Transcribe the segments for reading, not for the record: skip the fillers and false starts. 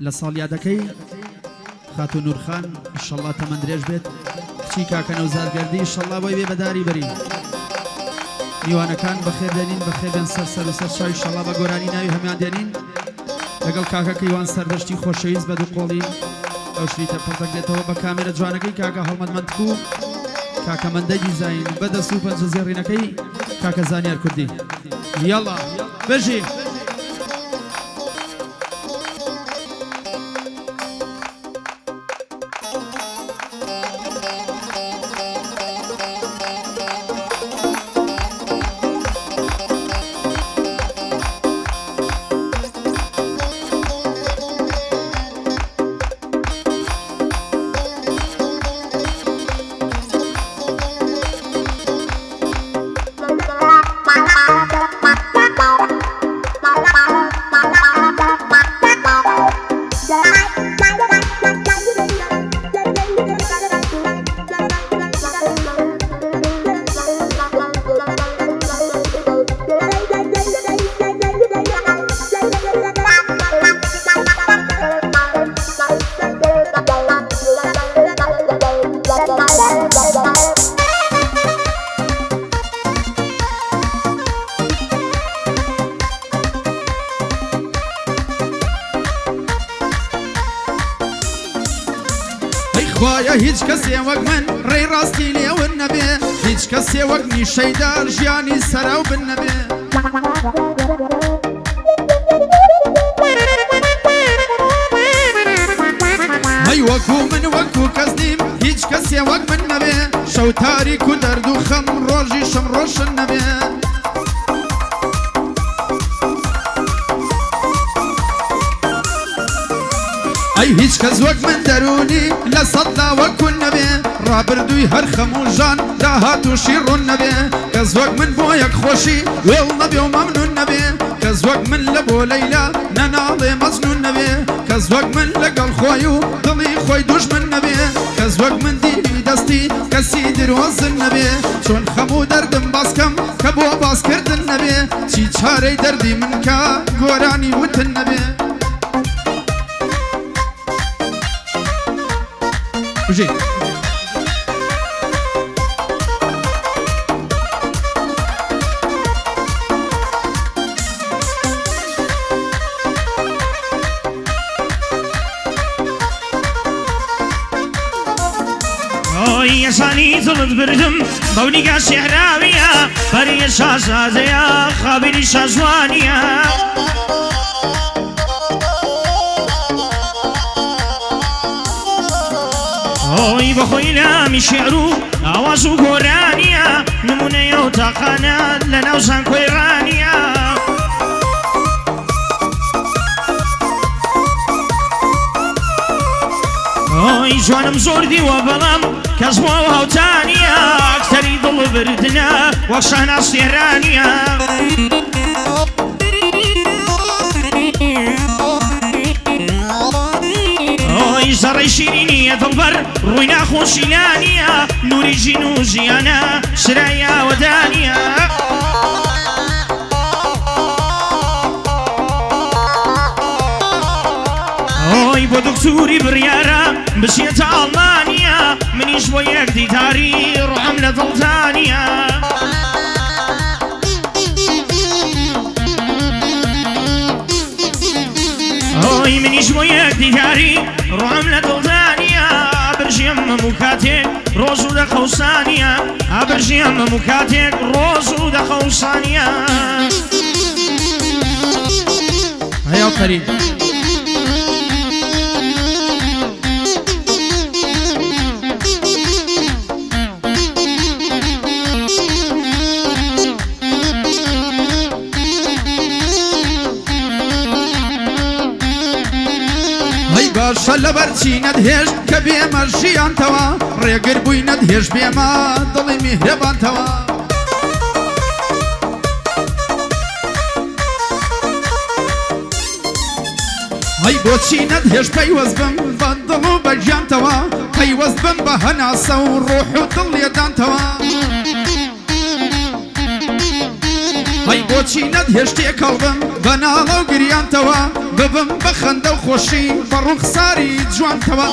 لە ساڵیادەکەی خاتون نورخان ئینشەڵڵا تەمەند درێژ بێت کچی کاکە نەوزارگەردی ئینشەڵڵا بۆی بێ بەداری بەری میوانەکان بەخێر دێنین بەخێر بێن سەر و سەر چاوی ئینشەڵڵا بە گۆرانی ناوی هەمان دێنین لەگەڵ کاکەکەی وان سەردەشتی خۆشەویست بە دوو قۆڵی ئەو شریتە پڕتەک دێتەوە بە کامێرە جوانەکەی کاکە هەڵمەتمەند بوو کاکە مەندە دیزاین بەدەست و پەنجەزێڕینەکەی کاکە زانیار کوردی یاڵا بژی خوایا هیچ کسی وەک من ڕێی ڕاستی لێون نەبێ هیچ کسی وەک نیشەیدار ژیانی سەراو بن نەبێ هەی وەکو من وەکو کەس نیم هیچ کسی وەک من نەبێ شەو تاریک و دەرد و خەم ڕۆژی شەم ڕۆشن نەبێ ئەی هیچ کەس وەک من دەرونی لە سەددا وەکون نەبێ ڕابردووی هەر خەموژان داهاتوشی ڕوون نەبێ کەس وەک من بۆ یەک خۆشی وێڵ نەبێ و مەمنون نەبێ کەس وەک من لە بۆ لەیلا نەناڵێ مەزنون نەبێ کەس وەک من لەگەڵ خۆی و دڵی خۆی دوژمن نەبێ کەس وەک من دیوی دەستی کەسی درۆزن نەبێ چۆن خەموو دەردم باسکەم کە بۆ باسکردن نەبێ چی چارەی دەردی من کە گۆرانی وتن نەبێ بژی يساني زلط بردم بونيقا شعراوية بري شازازيا خابري شازوانيا اوي بخوينا من شعرو اوازو قرانيا نمونة يوتاقانا لنوزان كويرانيا اوي جوانم زوردي وبلام كزمو وهوتانيا اكتري ضل بردنا وشانا سيرانيا زري شيريني يا ضلبر روينا خوشيلانيا نوري جنوزي انا سرايا ودانيا اوي بو دكتوري بريارا بسيت المانيا مني شويه ديتاري روحم لضلتانيا اوي مني شويه ديتاري روحم لضلتانيا برجي ام مكاتك روز ودا خوسانيا برجي ام مكاتك روز ودا خوسانيا هيا قريب باشە لەبەرچی نەدهێش کە بێمە ژیانتەوە ڕێگر بووی نەدهێش بێمە دڵی میهرەبانتەوە هەی بۆچی نەدهێش پەیوەست بم بە دڵ و بە گیانتەوە پەیوەست بم بە هەناسە و ڕۆح و دڵ لێدانتەوە هەی بۆچی نەدهێش تێکەڵ بم بە ناڵە و گریانتەوە ببم بخەندە و خۆشی بە ڕوخساری جوانتەوە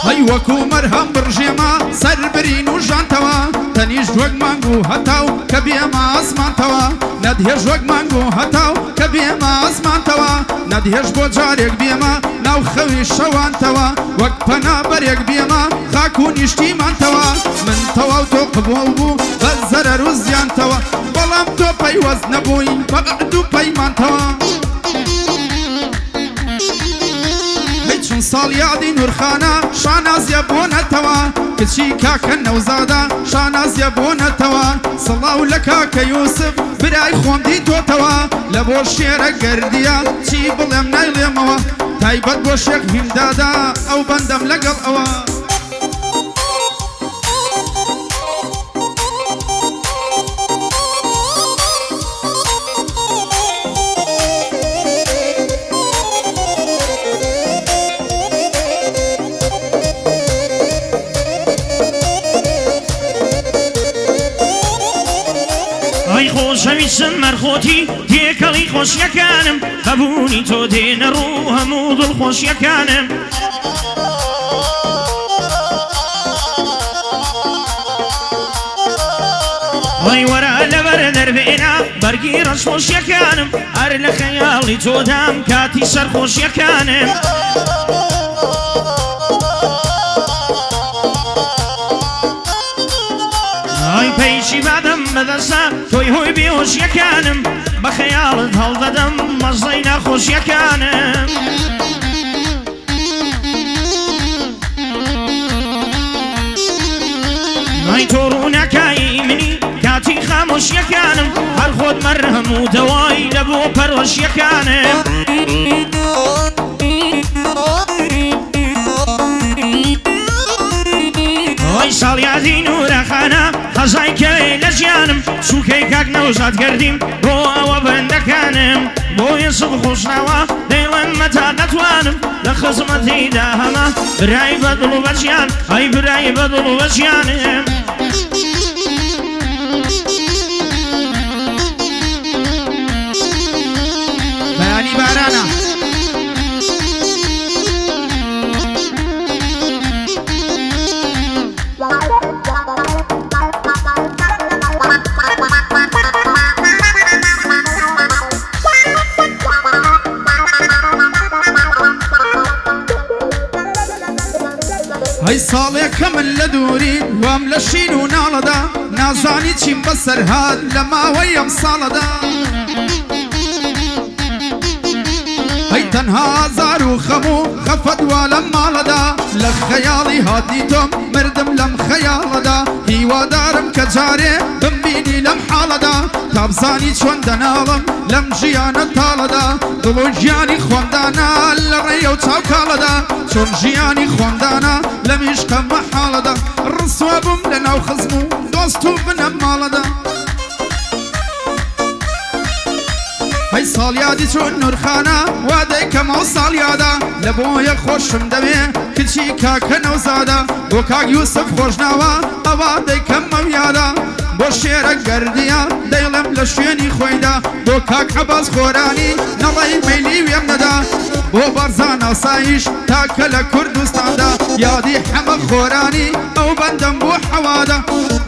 هەی وەکو مەرهەم بڕژێمە سەر برین و ژانتەوە تەنیشت وەک مانگ و هەتاو کە بێمە ئاسمانتەوە نەدهێژ وەک مانگ و هەتاو کە بێمە ئاسمانتەوە نەدهێژ بۆ جارێک بێمە ناو خەوی شەوانتەوە وەک پەنابەرێک بێمە خاک و نیشتیمانتەوە من تەواو تۆ قبوڵ بوو بە زەرەر و زیانتەوە بەڵام تۆ پەیوەست نەبووی بە عەهد و پەیمانتەوە چون ساڵ یادی نورخانە شانازیە بۆنەتەوە کچی کاکە نەوزادە شانازیە بۆنەتەوە سڵاو لە کاکە یوسف برای خۆم دیتۆتەوە لە بۆ شێرە گەردیە چی بڵێم نایڵێمەوە تایبەت بۆ شێخ هیمدادا ئەو بەندەم لەگەڵ ئەوە ئەی خۆشەویستم مەرخۆتی تێکەڵی خۆشیەکانم بەبوونی تۆ دێنە ڕوو هەموو دڵخۆشیەکانم ئەی وەرە لەبەر دەربێنە بەرگی ڕەشخۆشیەکانم هەر لە خەیاڵی تۆدام کاتی سەرخۆشیەکانم ئەی پەیشی بادەم بەدەستە تۆی هۆی بێهۆشیەکانم بە خەیاڵت هەڵدەدەم مەزەی ناخۆشیەکانم ئەی تۆ ڕوونەکایی منی کاتی خامۆشیەکانم هەر خۆت مەرهەم و دەوای لە بۆ پەرۆشیەکانم ئەی ساڵیادی نورەخانە خەزای کەوێ لە ژیانم سوکەی کاک نەوزاد گەردیم بۆ ئەوە بەندەکانم بۆیە سڵ خۆشناوە دەیڵێن مەتا نەتوانم لە خزمەتیدا هەمە برای بەدڵ و بەژیان ئەی برای بەدڵ و بەژیانم بەیانی بارانە هەی ساڵێکە من لە دووری وام لە شین و ناڵەدا نازانی چیم بەسەر هات لە ماوەی ئەم ساڵەدا هەی تەنها ئازار و خەم و خەفەت وا لەم ماڵەدا لە خەیاڵی هاتی تۆم مردم لەم خەیاڵەدا هیوادارم کە جارێ بمبینی لەم حاڵەدا تابزانی چۆن دەناڵم لەم ژیانە تاڵەدا دڵ و ژیانی خۆمدانە لە ڕێیە و چاوکاڵەدا چۆن ژیانی خۆمدانە لە میشقە مەحاڵەدا ڕسوە بووم لە ناو خزم و دۆست و بنەم ماڵەدا هەی ساڵیادی چۆن نورخانە وا دەیکەم ئەو ساڵیادا لە بۆیە خۆشم دەوێ کچی کاکە نەوزادە بۆ کاک یوسف خۆشناوە ئەوا دەیکەم مەویادا بۆ شێرە گەردیە دەیڵم لە شوێنی خۆیدا بۆ کاک عەباس خۆرانی نەڵەی مەیلی وێم نەدا بۆ بەرزان ئاسایش تاکە لە کوردستاندا یادی حەمە خۆرانی ئەو بەندەم بۆ حەوادا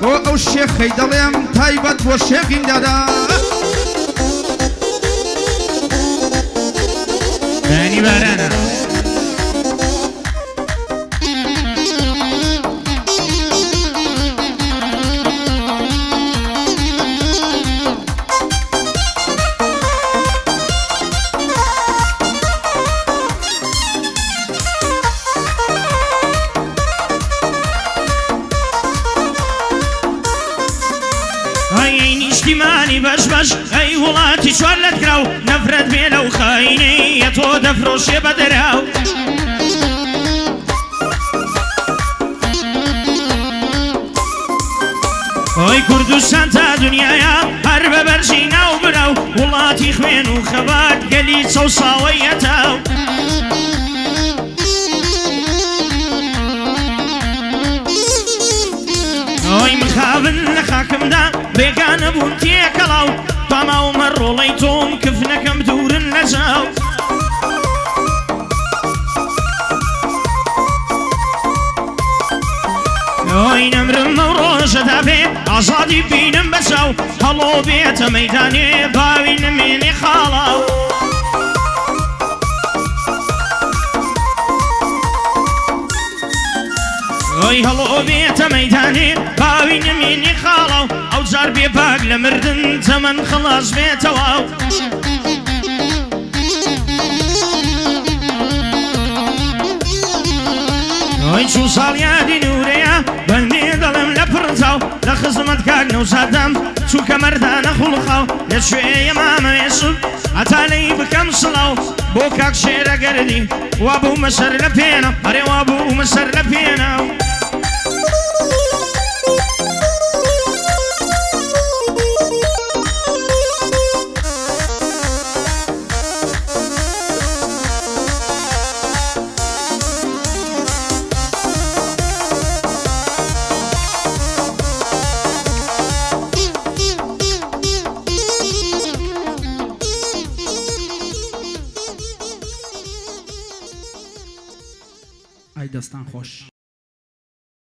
بۆ ئەو شێخەی دەڵێم تایبەت بۆ شێخیم دادا بەیانی بارانە نیشتیمانی بەش بەش ئەی وڵاتی چوار لەت کراو نەفرەت بێ لەو خاینەیە تۆ دەفرۆشێ بە دەراو ئۆی کوردستان تا دنیاە هەر بە بەرژی ناو براو وڵاتی خوێن و خەبات گەلی چەوساوەیە تاو ئەوی مخابن لە خاکمدا بێگانە بووم تێکەڵاو تەماو مەڕۆڵەی تۆم ئازادی بینم بەچاو هەڵۆ بێتە مەیدانێ باوی نمێنێ خاڵاو ئۆی هەڵۆ بێتە مەیدانێ باوی نمێنێ خاڵاو ئەو جار بێ باگ لە مردن تەمەن خلاص بێتەوە ئۆی چوو ساڵ یادی نورەیە بەندێ دەڵێم لە پڕتاو لە خزمەت کاک نەوزادەم چووکە مەردانە خوڵخاو لە شوێیە مامەوێسم ئەتانەی بکەم سڵاو بۆ کاک شێرە گەردی وا بوومە سەر لە پێنە ئەرێ وا بوومە سەر لە پێنە ئای دەستان خۆش